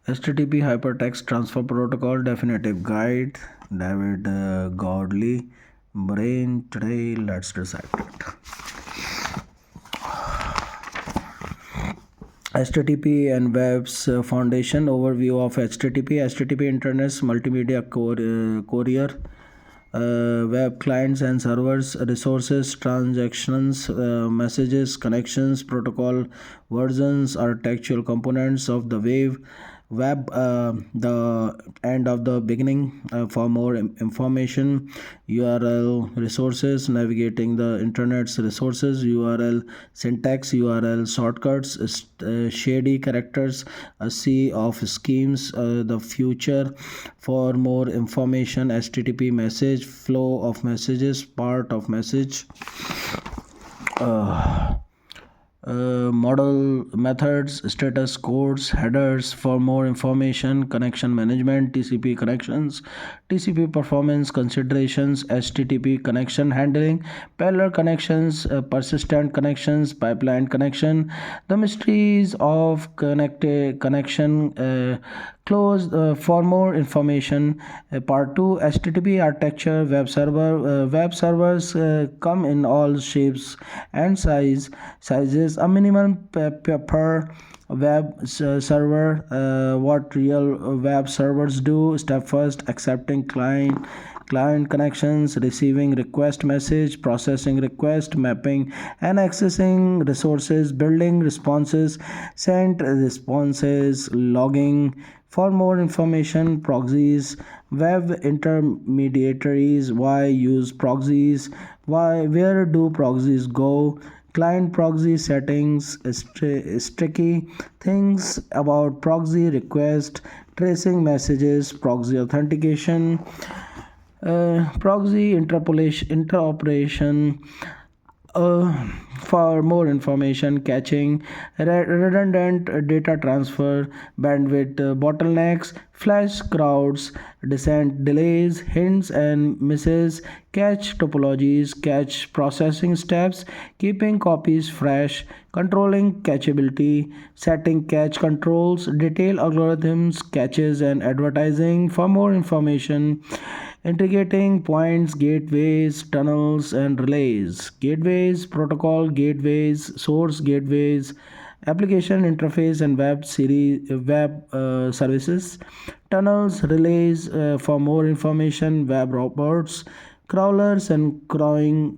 HTTP Hypertext Transfer Protocol Definitive Guide, David Gourley. Brain today, let's dissect it. HTTP and Web's Foundation Overview of HTTP Internet's Multimedia Courier. Web clients and servers, resources, transactions, messages, connections, protocol versions, architectural components of the web, the end of the beginning. For more information, URL resources, navigating the internet's resources, URL syntax, URL shortcuts, shady characters, a sea of schemes, the future. For more information, HTTP message, flow of messages, part of message, model methods, status codes, headers. For more information, connection management, TCP connections, TCP performance considerations, HTTP connection handling, parallel connections, persistent connections, pipeline connection, the mysteries of connection. Closed. For more information, part 2, HTTP architecture, web servers come in all shapes and sizes. A minimum per web server. What real web servers do: step first, accepting client connections, receiving request message, processing request, mapping and accessing resources, building responses, sent responses, logging. For more information, proxies, web intermediaries, why use proxies, where do proxies go, client proxy settings, sticky things about proxy request, tracing messages, proxy authentication, proxy interoperation. For more information, caching, redundant data transfer, bandwidth bottlenecks, flash crowds, descent delays, hints and misses, cache topologies, cache processing steps, keeping copies fresh, controlling cacheability, setting cache controls, detailed algorithms, caches and advertising. For more information, integrating points, gateways, tunnels, and relays. Gateways, protocol gateways, source gateways, application interface and web services. Tunnels, relays. For more information, web robots, crawlers and crawling,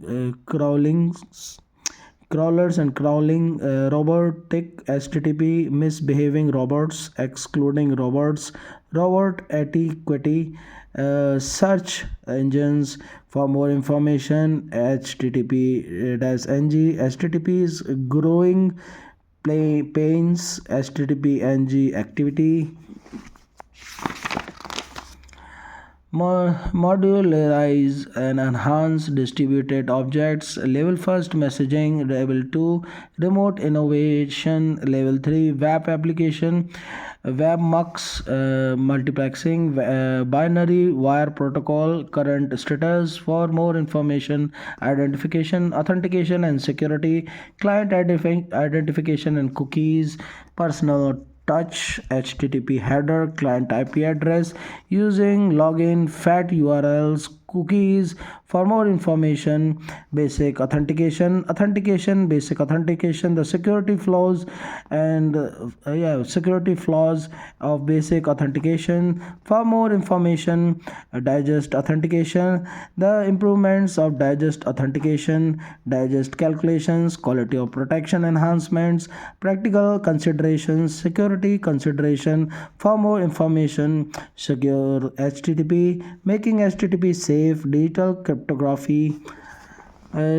robotic, HTTP, misbehaving robots, excluding robots, robot etiquette, search engines. For more information, http-ng, HTTP's growing pains, http-ng activity. Modularize and enhance distributed objects. Level first, messaging. Level 2, remote innovation. Level 3, web application. Web mux, multiplexing, binary wire protocol, current status. For more information, identification, authentication and security, client identification and cookies, personal touch, HTTP header, client IP address, using login, fat URLs, cookies. For more information, basic authentication, basic authentication, the security flaws and security flaws of basic authentication. For more information, digest authentication, the improvements of digest authentication, digest calculations, quality of protection enhancements, practical considerations, security consideration. For more information, secure HTTP, making HTTP safe, digital cryptography,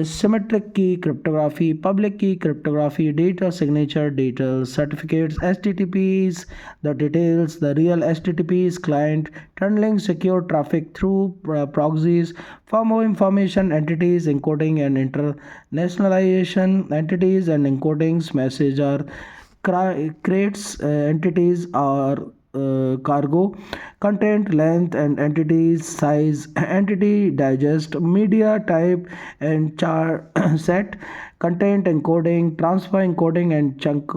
symmetric key cryptography, public key cryptography, data signature, data certificates, HTTPs, the details, the real HTTPs, client, tunneling secure traffic through proxies. For more information, entities, encoding and internationalization, entities and encodings, message are crates, entities are cargo, content length and entities size, entity digest, media type and char set, content encoding, transfer encoding and chunk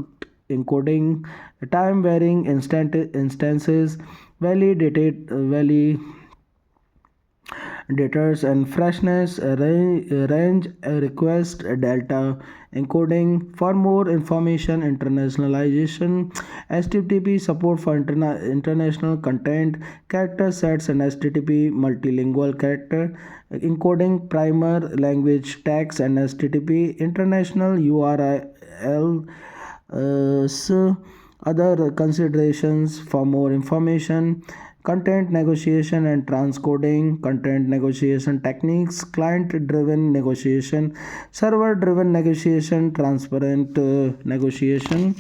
encoding, time varying instances, validated validators and freshness, range request delta encoding. For more information, internationalization, HTTP support for international content, character sets, and HTTP multilingual character encoding, primer language tags, and HTTP international URL. Other considerations. For more information, content negotiation and transcoding, content negotiation techniques, client driven negotiation, server driven negotiation, transparent negotiation.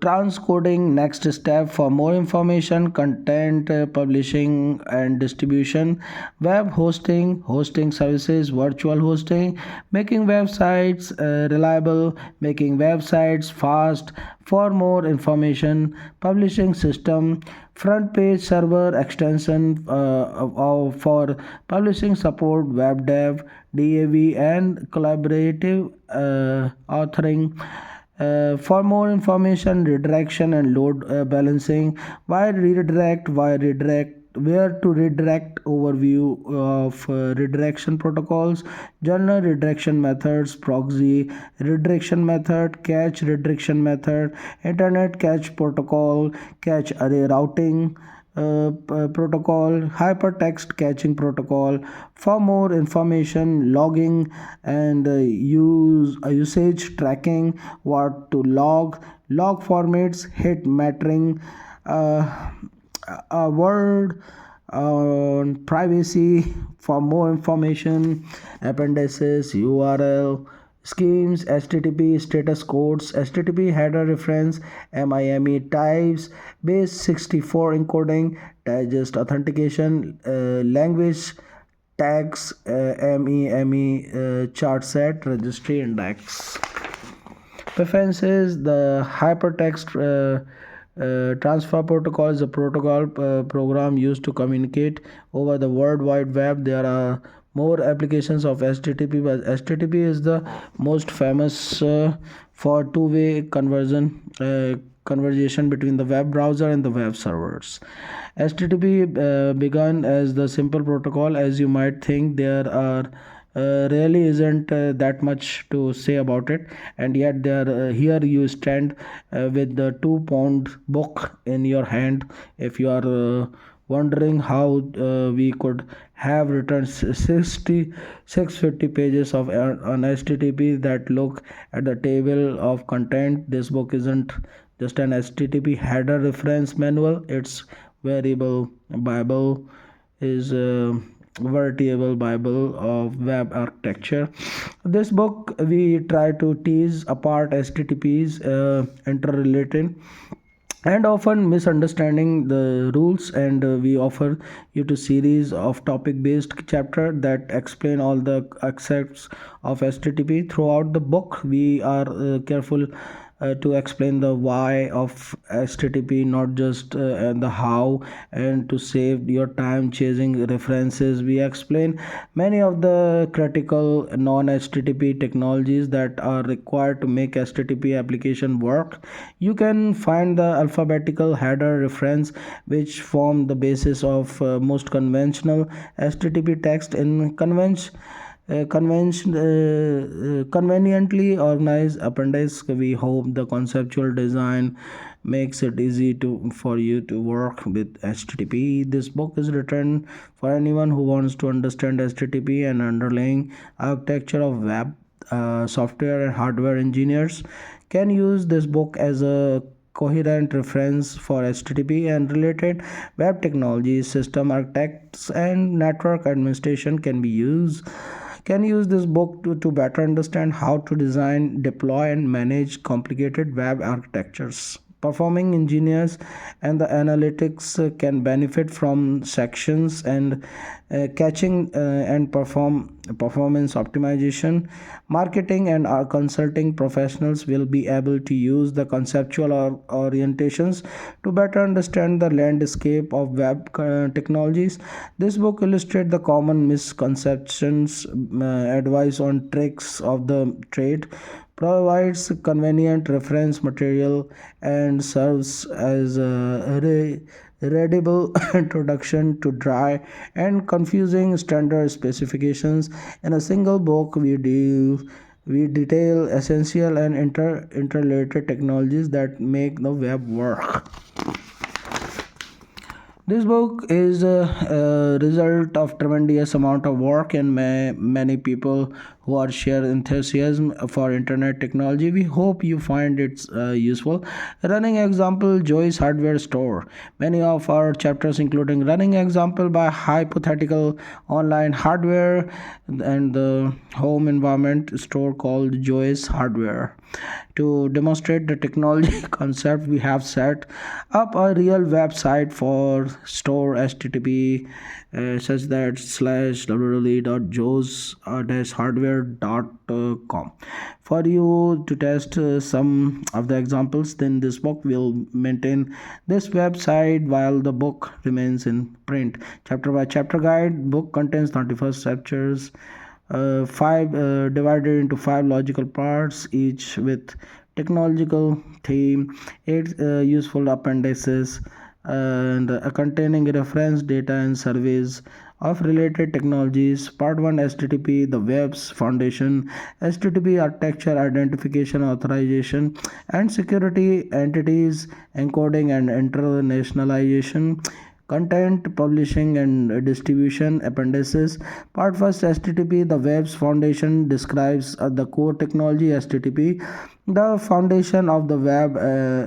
Transcoding, next step. For more information, content publishing and distribution, web hosting services, virtual hosting, making websites reliable, making websites fast. For more information, publishing system, front page server extension for publishing support, web dev, DAV, and collaborative authoring. For more information, redirection and load balancing, where to redirect, overview of redirection protocols, journal redirection methods, proxy redirection method, cache redirection method, internet cache protocol, cache array routing protocol, hypertext caching protocol. For more information, logging and usage tracking, what to log formats, hit metering, uh, a word on privacy. For more information, appendices, URL schemes, HTTP status codes, HTTP header reference, MIME types, base 64 encoding, digest authentication, language tags, MEME chart set, registry index. Preferences. The hypertext transfer protocol is a protocol program used to communicate over the World Wide Web. There are more applications of HTTP, but HTTP is the most famous for two-way conversation between the web browser and the web servers. HTTP began as the simple protocol. As you might think, there are really isn't that much to say about it, and yet there here you stand with the 2 pound book in your hand. If you are wondering how we could have written 650 pages of on HTTP that look at the table of content, this book isn't just an HTTP header reference manual. It's variable Bible, is veritable Bible of web architecture. This book we try to tease apart HTTPs interrelated and often misunderstanding the rules, and we offer you to series of topic based chapter that explain all the aspects of HTTP. Throughout the book we are careful to explain the why of HTTP, not just the how. And to save your time chasing references, we explain many of the critical non HTTP technologies that are required to make HTTP application work. You can find the alphabetical header reference, which form the basis of most conventional HTTP text in conveniently organized appendix. We hope the conceptual design makes it easy to for you to work with HTTP. This book is written for anyone who wants to understand HTTP and underlying architecture of web. Software and hardware engineers can use this book as a coherent reference for HTTP and related web technologies. System architects and network administration can use this book to better understand how to design, deploy, and manage complicated web architectures. performing engineers and the analytics can benefit from sections and catching and performance optimization. Marketing and our consulting professionals will be able to use the conceptual orientations to better understand the landscape of web technologies. This book illustrates the common misconceptions, advice on tricks of the trade, provides convenient reference material, and serves as a readable introduction to dry and confusing standard specifications. In a single book, we detail essential and interrelated technologies that make the web work. This book is a result of tremendous amount of work and many people who are share enthusiasm for internet technology. We hope you find it useful. Running example, Joyce Hardware Store. Many of our chapters including running example by hypothetical online hardware and the home environment store called Joyce Hardware. To demonstrate the technology concept, we have set up a real website for store http such that slash www.joes-hardware.com for you to test some of the examples. Then this book will maintain this website while the book remains in print. Chapter by chapter guide book contains 31st chapters, five divided into five logical parts, each with technological theme, eight useful appendices, and containing reference data and surveys of related technologies. Part 1, HTTP, the web's foundation, HTTP architecture, identification, authorization, and security, entities, encoding and internationalization, content publishing and distribution. Appendices. Part first, HTTP, the web's foundation, describes the core technology HTTP, the foundation of the web,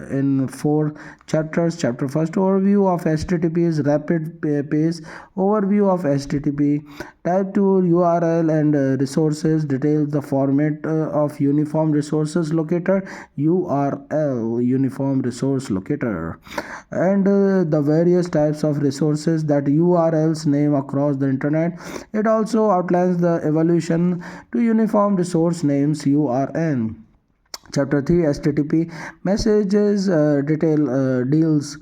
in four chapters. Chapter first, overview of HTTP is rapid pace overview of HTTP. Type 2, URL and resources, details the format of uniform resources locator, URL, uniform resource locator, and the various types of resources that URLs name across the internet. It also outlines the evolution to uniform resource names, URN. Chapter 3, HTTP messages, details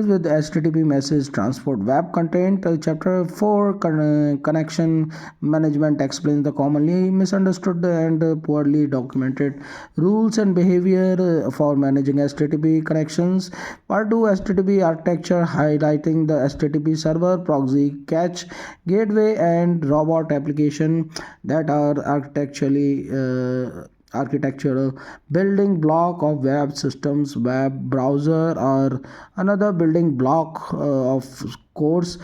with HTTP message transport web content. Chapter 4, connection management, explains the commonly misunderstood and poorly documented rules and behavior for managing HTTP connections. Part 2, HTTP architecture, highlighting the HTTP server, proxy, cache, gateway, and robot application that are architectural building block of web systems. Web browser are another building block of course,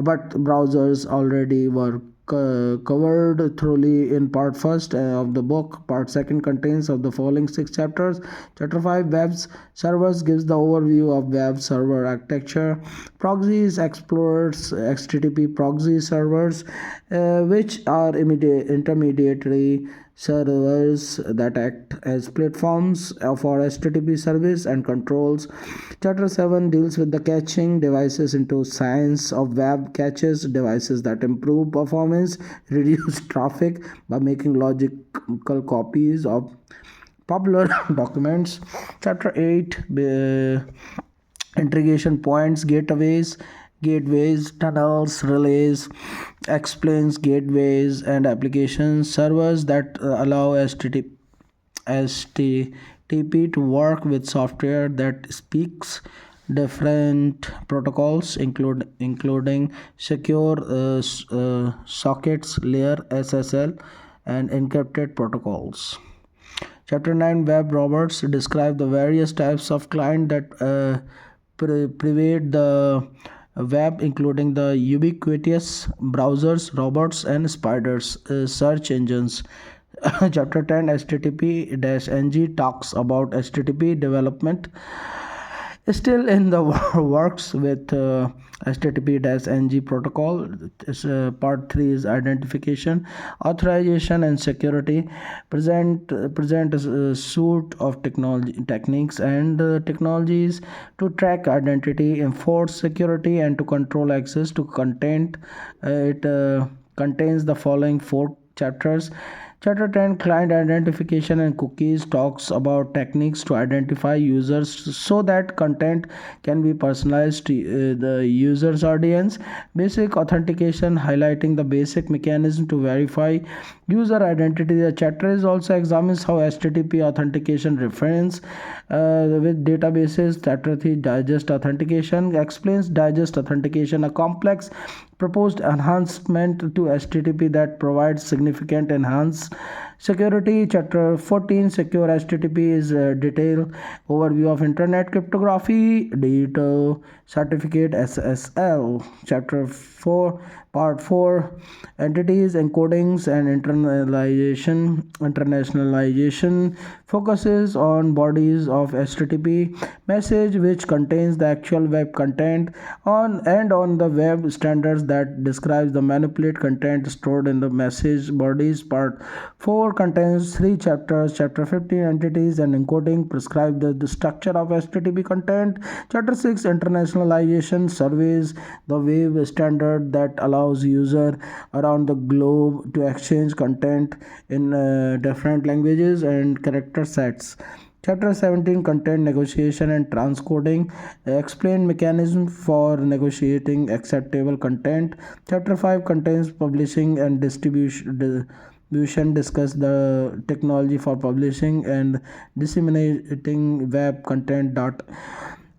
but browsers already were covered thoroughly in part first of the book. Part second contains of the following six chapters. Chapter 5, web servers, gives the overview of web server architecture. Proxies explores HTTP proxy servers, which are intermediary servers that act as platforms for HTTP service and controls. Chapter 7 deals with the caching devices into science of web caches, devices that improve performance, reduce traffic by making logical copies of popular documents. Chapter 8, integration points, gateways, tunnels, relays, explains gateways and applications, servers that allow HTTP to work with software that speaks different protocols, including secure sockets layer SSL and encrypted protocols. Chapter 9, web robots, describe the various types of client that pervade the web, including the ubiquitous browsers, robots, and spiders, search engines. Chapter 10, HTTP-NG, talks about HTTP development Still in the works with HTTP-NG protocol. Part 3 is identification, authorization, and security. Present a suite of technology techniques and technologies to track identity, enforce security, and to control access to content. It contains the following four chapters. Chapter 10, Client Identification and Cookies, talks about techniques to identify users so that content can be personalized to the user's audience. Basic Authentication, highlighting the basic mechanism to verify user identity. The chapter is also examines how HTTP authentication reference with databases. Chapter 3, Digest Authentication, explains digest authentication, a complex proposed enhancement to HTTP that provides significant enhanced security. Chapter 14, Secure HTTP, is a detailed overview of Internet cryptography, digital certificate SSL. Chapter 4, Part 4, Entities, Encodings, and Internationalization, focuses on bodies of HTTP message which contains the actual web content on the web standards that describes the manipulate content stored in the message bodies. Part 4 contains 3 chapters. Chapter 15, Entities and Encoding, prescribe the structure of HTTP content. Chapter 6, Internationalization, surveys the web standard that allows user around the globe to exchange content in different languages and character sets. Chapter 17, Content Negotiation and Transcoding, explain mechanism for negotiating acceptable content. Chapter 5 contains Publishing and Distribution, discuss the technology for publishing and disseminating web content.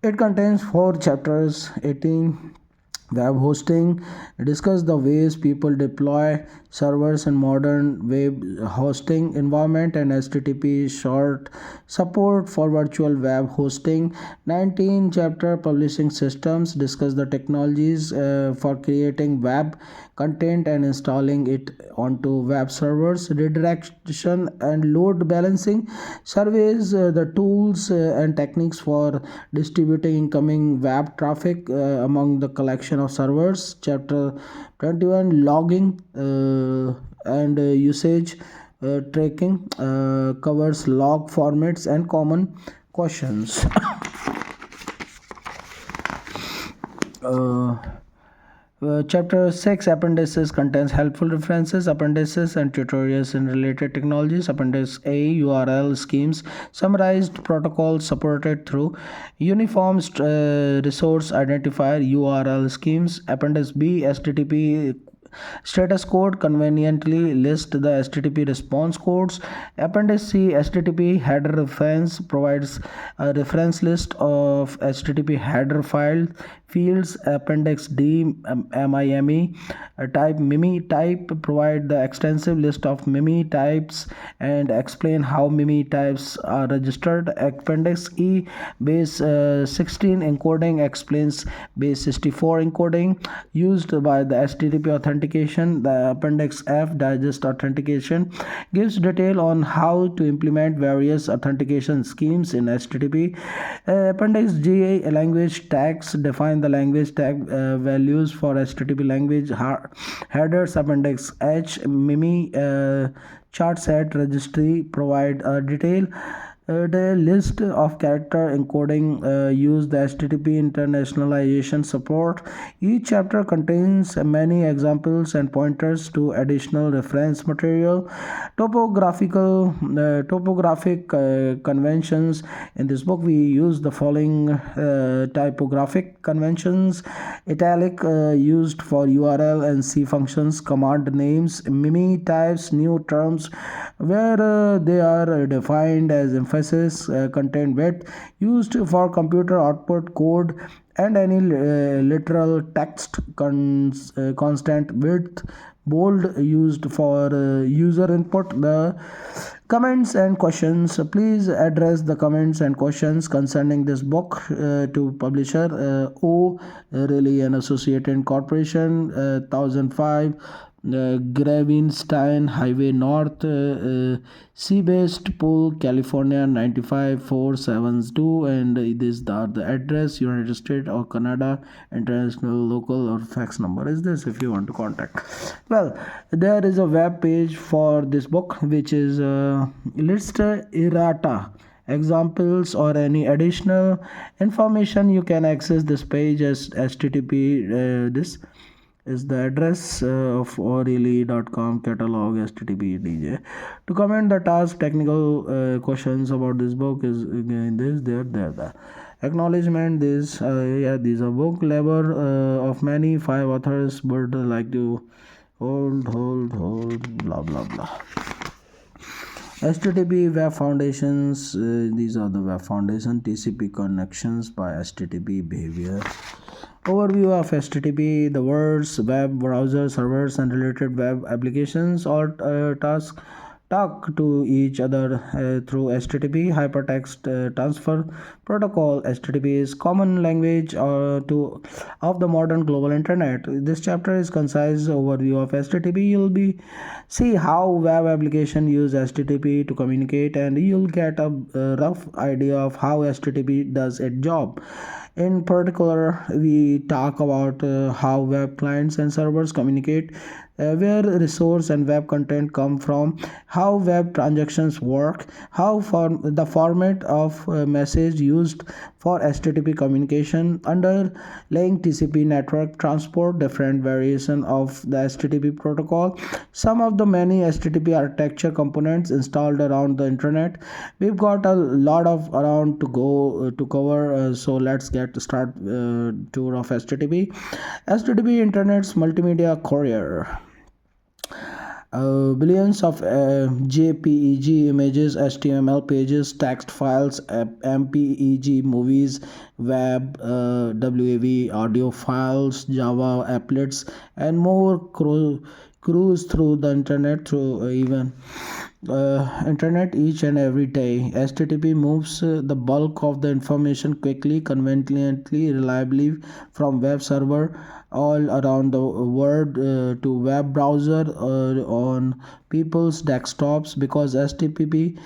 It contains 4 chapters. 18, Web hosting, discuss the ways people deploy servers in modern web hosting environment and HTTP short support for virtual web hosting. 19, chapter Publishing Systems, discuss the technologies for creating web content and installing it onto web servers. Redirection and load balancing, surveys the tools and techniques for distributing incoming web traffic among the collection of servers. Chapter 21, Logging and usage tracking, covers log formats and common questions. uh, Chapter 6, Appendices, contains helpful references, appendices, and tutorials in related technologies. Appendix A, URL schemes, summarized protocols supported through Uniform Resource Identifier URL schemes. Appendix B, HTTP status code, conveniently list the HTTP response codes. Appendix C, HTTP header reference, provides a reference list of HTTP header file fields. Appendix D, MIME type, MIME type, provide the extensive list of MIME types and explain how MIME types are registered. Appendix E, base 16 encoding, explains base 64 encoding used by the HTTP authentication. The Appendix F, digest authentication, gives detail on how to implement various authentication schemes in HTTP. Appendix G, language tags, define the language tag values for HTTP language headers. Appendix H, MIME chart set registry, provide a detail the list of character encoding use the HTTP internationalization support. Each chapter contains many examples and pointers to additional reference material. Topographic conventions. In this book, we use the following typographic conventions: italic, used for URL and C functions, command names, MIME types, new terms where they are defined as emphasis, content width, used for computer output code, and any literal text, constant width, bold, used for user input. The comments and questions, please address the comments and questions concerning this book to publisher O Reilly and Associated Corporation, 1005 Gravenstein Highway North, Seabest Pool, California 95472, and this the address, United States or Canada, international, local, or fax number is this if you want to contact. Well, there is a web page for this book which is list errata, examples, or any additional information. You can access this page as http this is the address of orally.com catalog http to comment the task technical questions about this book is again this there the acknowledgement this yeah, these are book labor of many five authors would like to hold blah blah blah. HTTP Web Foundations, these are the Web Foundation TCP connections by HTTP behavior. Overview of HTTP, the words, web browser servers and related web applications all tasks talk to each other through HTTP hypertext transfer protocol. HTTP is common language of the modern global internet. This chapter is concise overview of HTTP. You'll be see how web application use HTTP to communicate, and you'll get a rough idea of how HTTP does its job. In particular, we talk about how web clients and servers communicate, where resource and web content come from, how web transactions work, how the format of message used for HTTP communication, underlying TCP network transport, different variation of the HTTP protocol, some of the many HTTP architecture components installed around the internet. We've got a lot of around to go to cover, so let's get start tour of HTTP. HTTP Internet's multimedia courier. Billions of JPEG images, HTML pages, text files, MPEG movies, web, WAV audio files, Java applets, and more cruise through the internet through even internet each and every day. HTTP moves the bulk of the information quickly, conveniently, reliably from web server all around the world to web browser on people's desktops, because HTTP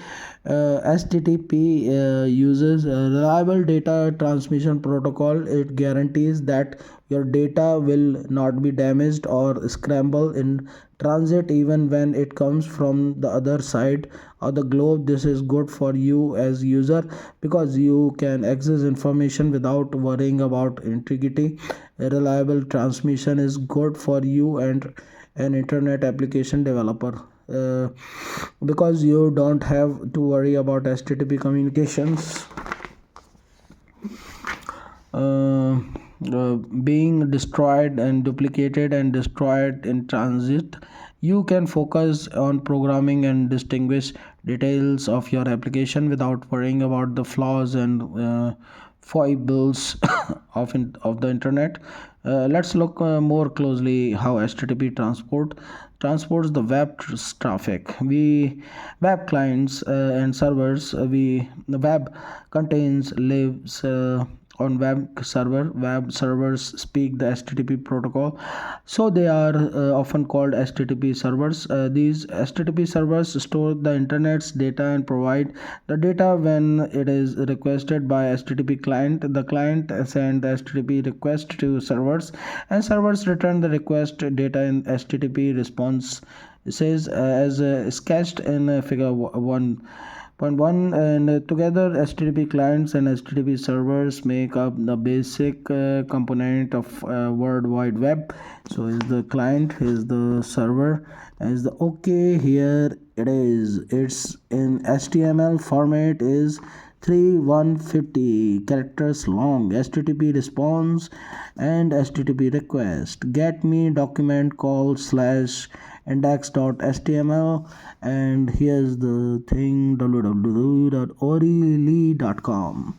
uses a reliable data transmission protocol. It guarantees that your data will not be damaged or scrambled in transit even when it comes from the other side of the globe. This is good for you as user because you can access information without worrying about integrity. A reliable transmission is good for you and an internet application developer because you don't have to worry about HTTP communications being destroyed and duplicated and destroyed in transit. You can focus on programming and distinguish details of your application without worrying about the flaws and foibles of the internet. Let's look more closely how HTTP transports the web traffic. We web clients and servers. The web contains lives. On web servers speak the HTTP protocol, so they are often called HTTP servers. These HTTP servers store the internet's data and provide the data when it is requested by HTTP client. The client send the HTTP request to servers, and servers return the request data in HTTP response says as sketched in figure 1.1, and together HTTP clients and HTTP servers make up the basic component of World Wide Web. So is the client, is the server, is the okay. Here it is. It's in HTML format is 3150 characters long. HTTP response and HTTP request. Get me document call slash index.html, and here's the thing www.orally.com.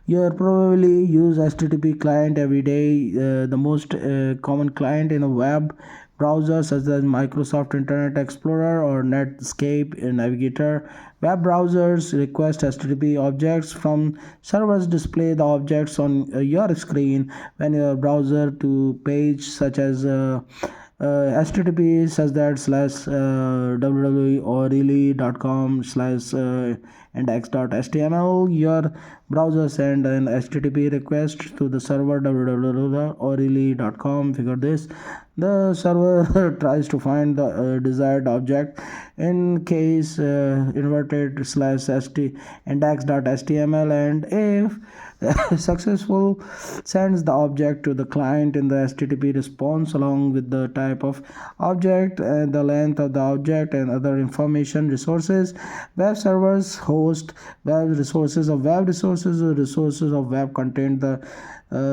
You probably use HTTP client every day. The most common client in a web browser such as Microsoft Internet Explorer or Netscape Navigator. Web browsers request HTTP objects from servers, display the objects on your screen when your browser to page such as http such that slash www.orally.com slash index.html. Your browser send an http request to the server www.orally.com. Figure this: the server tries to find the desired object, in case inverted slash index.html, and if successful, sends the object to the client in the http response along with the type of object and the length of the object and other information. Resources: web servers host web resources of web resources. Resources of web content the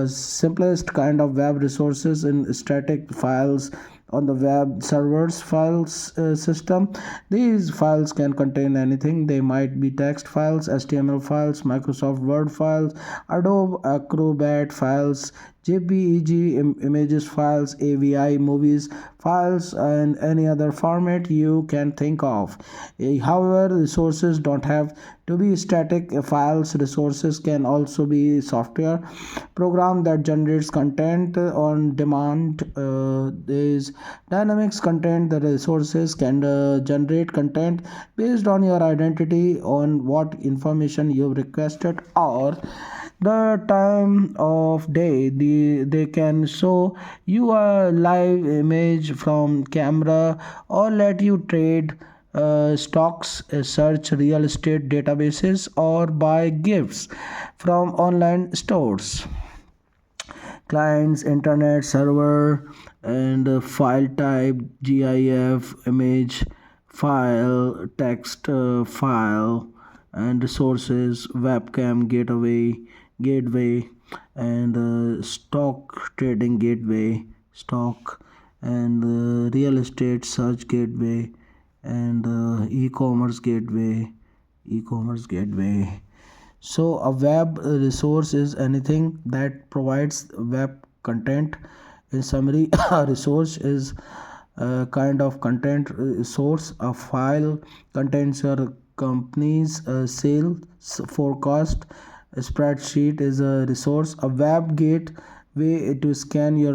simplest kind of web resources in static files on the web server's files system. These files can contain anything. They might be text files, HTML files, Microsoft Word files, Adobe Acrobat files, JPEG images files, AVI movies files, and any other format you can think of. However, resources don't have to be static files. Resources can also be software program that generates content on demand. Is dynamics content. The resources can generate content based on your identity, on what information you requested, or the time of day. They can show you a live image from camera, or let you trade stocks, search real estate databases, or buy gifts from online stores. Clients, internet server, and file type: GIF, image file, text file, and resources: webcam gateway, and stock trading gateway, stock, and real estate search gateway, and e-commerce gateway. So a web resource is anything that provides web content. In summary, a resource is a kind of content source. A file contains your company's sales forecast. A spreadsheet is a resource. A web gateway to scan your